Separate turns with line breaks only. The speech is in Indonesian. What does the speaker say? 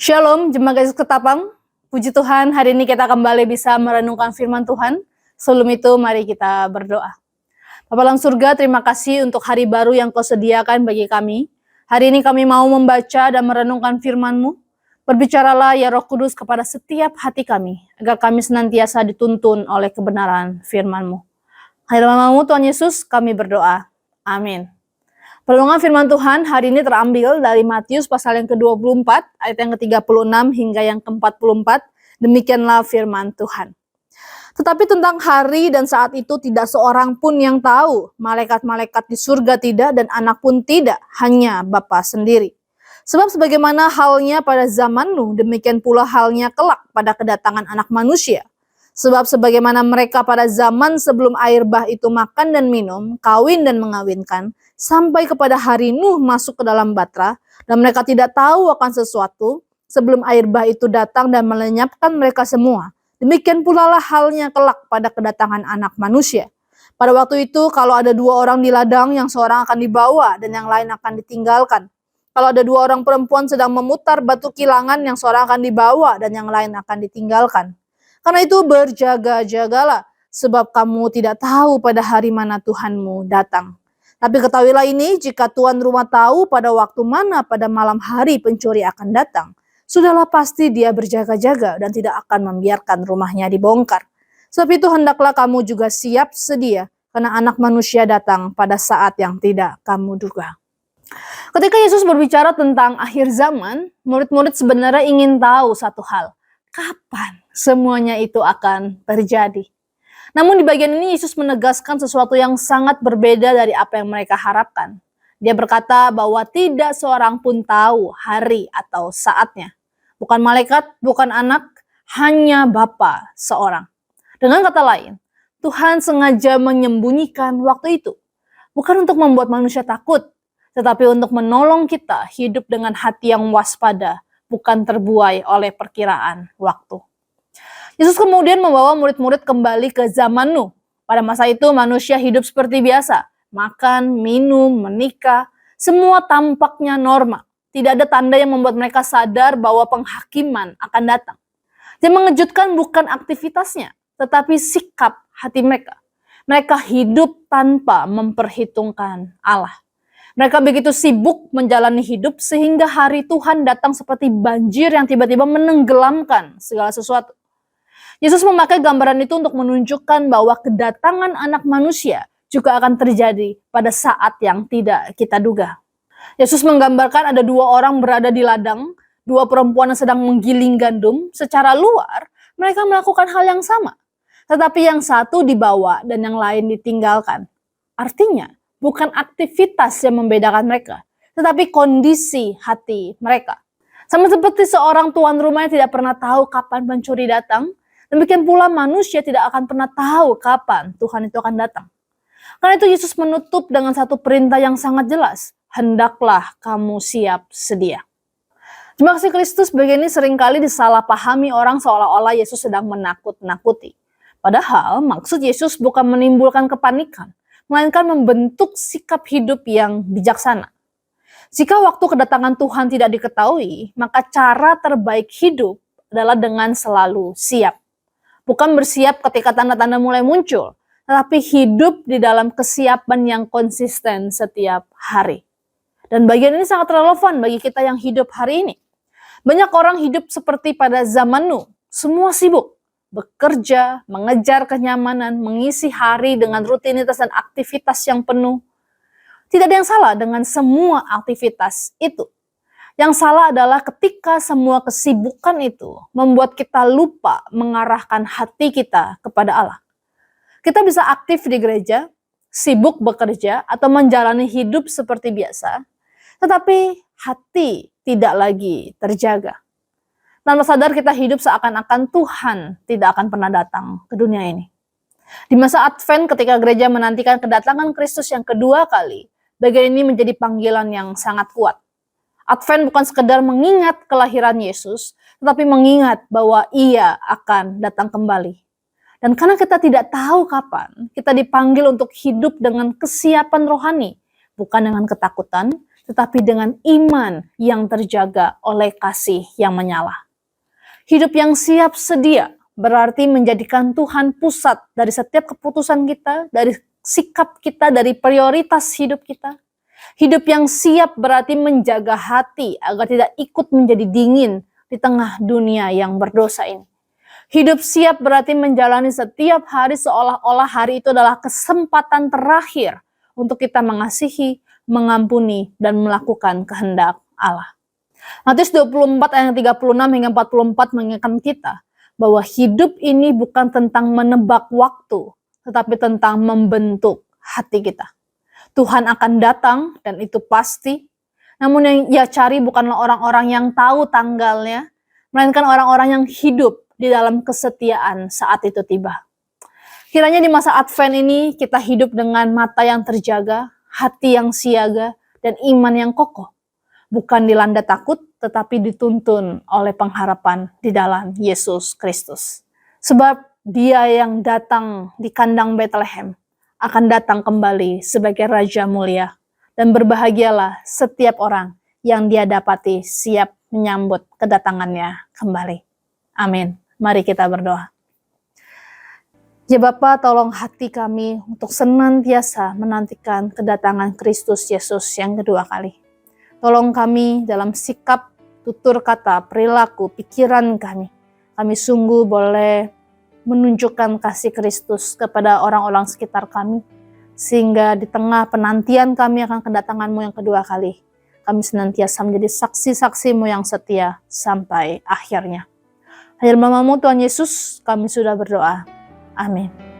Shalom, Jemaat Yesus Ketapang. Puji Tuhan, hari ini kita kembali bisa merenungkan firman Tuhan. Sebelum itu, mari kita berdoa. Bapa dalam surga, terima kasih untuk hari baru yang Kau sediakan bagi kami. Hari ini kami mau membaca dan merenungkan firman-Mu. Berbicaralah ya Roh Kudus kepada setiap hati kami, agar kami senantiasa dituntun oleh kebenaran firman-Mu. Dalam nama-Mu Tuhan Yesus, kami berdoa. Amin. Perenungan firman Tuhan hari ini terambil dari Matius pasal yang ke-24, ayat yang ke-36 hingga yang ke-44. Demikianlah firman Tuhan. Tetapi tentang hari dan saat itu tidak seorang pun yang tahu, malaikat-malaikat di surga tidak dan anak pun tidak, hanya Bapa sendiri. Sebab sebagaimana halnya pada zaman Nuh, demikian pula halnya kelak pada kedatangan Anak Manusia. Sebab sebagaimana mereka pada zaman sebelum air bah itu makan dan minum, kawin dan mengawinkan, sampai kepada hari Nuh masuk ke dalam batra, dan mereka tidak tahu akan sesuatu, sebelum air bah itu datang dan melenyapkan mereka semua. Demikian pula lah halnya kelak pada kedatangan Anak Manusia. Pada waktu itu, kalau ada dua orang di ladang, yang seorang akan dibawa dan yang lain akan ditinggalkan. Kalau ada dua orang perempuan sedang memutar batu kilangan, yang seorang akan dibawa dan yang lain akan ditinggalkan. Karena itu berjaga-jagalah, sebab kamu tidak tahu pada hari mana Tuhanmu datang. Tapi ketahuilah ini, jika tuan rumah tahu pada waktu mana pada malam hari pencuri akan datang, sudahlah pasti dia berjaga-jaga dan tidak akan membiarkan rumahnya dibongkar. Sebab itu hendaklah kamu juga siap sedia, karena Anak Manusia datang pada saat yang tidak kamu duga. Ketika Yesus berbicara tentang akhir zaman, murid-murid sebenarnya ingin tahu satu hal. Kapan semuanya itu akan terjadi? Namun di bagian ini Yesus menegaskan sesuatu yang sangat berbeda dari apa yang mereka harapkan. Dia berkata bahwa tidak seorang pun tahu hari atau saatnya. Bukan malaikat, bukan anak, hanya Bapa seorang. Dengan kata lain, Tuhan sengaja menyembunyikan waktu itu. Bukan untuk membuat manusia takut, tetapi untuk menolong kita hidup dengan hati yang waspada, bukan terbuai oleh perkiraan waktu. Yesus kemudian membawa murid-murid kembali ke zaman Nuh. Pada masa itu manusia hidup seperti biasa. Makan, minum, menikah, semua tampaknya normal. Tidak ada tanda yang membuat mereka sadar bahwa penghakiman akan datang. Yang mengejutkan bukan aktivitasnya, tetapi sikap hati mereka. Mereka hidup tanpa memperhitungkan Allah. Mereka begitu sibuk menjalani hidup sehingga hari Tuhan datang seperti banjir yang tiba-tiba menenggelamkan segala sesuatu. Yesus memakai gambaran itu untuk menunjukkan bahwa kedatangan Anak Manusia juga akan terjadi pada saat yang tidak kita duga. Yesus menggambarkan ada dua orang berada di ladang, dua perempuan yang sedang menggiling gandum. Secara luar, mereka melakukan hal yang sama. Tetapi yang satu dibawa dan yang lain ditinggalkan. Artinya, bukan aktivitas yang membedakan mereka, tetapi kondisi hati mereka. Sama seperti seorang tuan rumah yang tidak pernah tahu kapan pencuri datang, demikian pula manusia tidak akan pernah tahu kapan Tuhan itu akan datang. Karena itu Yesus menutup dengan satu perintah yang sangat jelas. Hendaklah kamu siap sedia. Jemaat kasih Kristus, bagian ini seringkali disalahpahami orang seolah-olah Yesus sedang menakut-nakuti. Padahal maksud Yesus bukan menimbulkan kepanikan, melainkan membentuk sikap hidup yang bijaksana. Jika waktu kedatangan Tuhan tidak diketahui, maka cara terbaik hidup adalah dengan selalu siap. Bukan bersiap ketika tanda-tanda mulai muncul, tetapi hidup di dalam kesiapan yang konsisten setiap hari. Dan bagian ini sangat relevan bagi kita yang hidup hari ini. Banyak orang hidup seperti pada zaman Nuh, semua sibuk. Bekerja, mengejar kenyamanan, mengisi hari dengan rutinitas dan aktivitas yang penuh. Tidak ada yang salah dengan semua aktivitas itu. Yang salah adalah ketika semua kesibukan itu membuat kita lupa mengarahkan hati kita kepada Allah. Kita bisa aktif di gereja, sibuk bekerja, atau menjalani hidup seperti biasa, tetapi hati tidak lagi terjaga. Tanpa sadar kita hidup seakan-akan Tuhan tidak akan pernah datang ke dunia ini. Di masa Advent ketika gereja menantikan kedatangan Kristus yang kedua kali, bagian ini menjadi panggilan yang sangat kuat. Advent bukan sekedar mengingat kelahiran Yesus, tetapi mengingat bahwa Ia akan datang kembali. Dan karena kita tidak tahu kapan, kita dipanggil untuk hidup dengan kesiapan rohani, bukan dengan ketakutan, tetapi dengan iman yang terjaga oleh kasih yang menyala. Hidup yang siap sedia berarti menjadikan Tuhan pusat dari setiap keputusan kita, dari sikap kita, dari prioritas hidup kita. Hidup yang siap berarti menjaga hati agar tidak ikut menjadi dingin di tengah dunia yang berdosa ini. Hidup siap berarti menjalani setiap hari seolah-olah hari itu adalah kesempatan terakhir untuk kita mengasihi, mengampuni, dan melakukan kehendak Allah. Matius 24 ayat 36 hingga 44 mengingatkan kita bahwa hidup ini bukan tentang menebak waktu, tetapi tentang membentuk hati kita. Tuhan akan datang dan itu pasti. Namun yang ia cari bukanlah orang-orang yang tahu tanggalnya, melainkan orang-orang yang hidup di dalam kesetiaan saat itu tiba. Kiranya di masa Advent ini kita hidup dengan mata yang terjaga, hati yang siaga, dan iman yang kokoh. Bukan dilanda takut, tetapi dituntun oleh pengharapan di dalam Yesus Kristus. Sebab Dia yang datang di kandang Bethlehem akan datang kembali sebagai Raja mulia. Dan berbahagialah setiap orang yang Dia dapati siap menyambut kedatangannya kembali. Amin. Mari kita berdoa. Ya Bapa, tolong hati kami untuk senantiasa menantikan kedatangan Kristus Yesus yang kedua kali. Tolong kami dalam sikap, tutur kata, perilaku, pikiran kami. Kami sungguh boleh menunjukkan kasih Kristus kepada orang-orang sekitar kami. Sehingga di tengah penantian kami akan kedatangan-Mu yang kedua kali, kami senantiasa menjadi saksi-saksi-Mu yang setia sampai akhirnya. Hanya namamu Tuhan Yesus, kami sudah berdoa. Amin.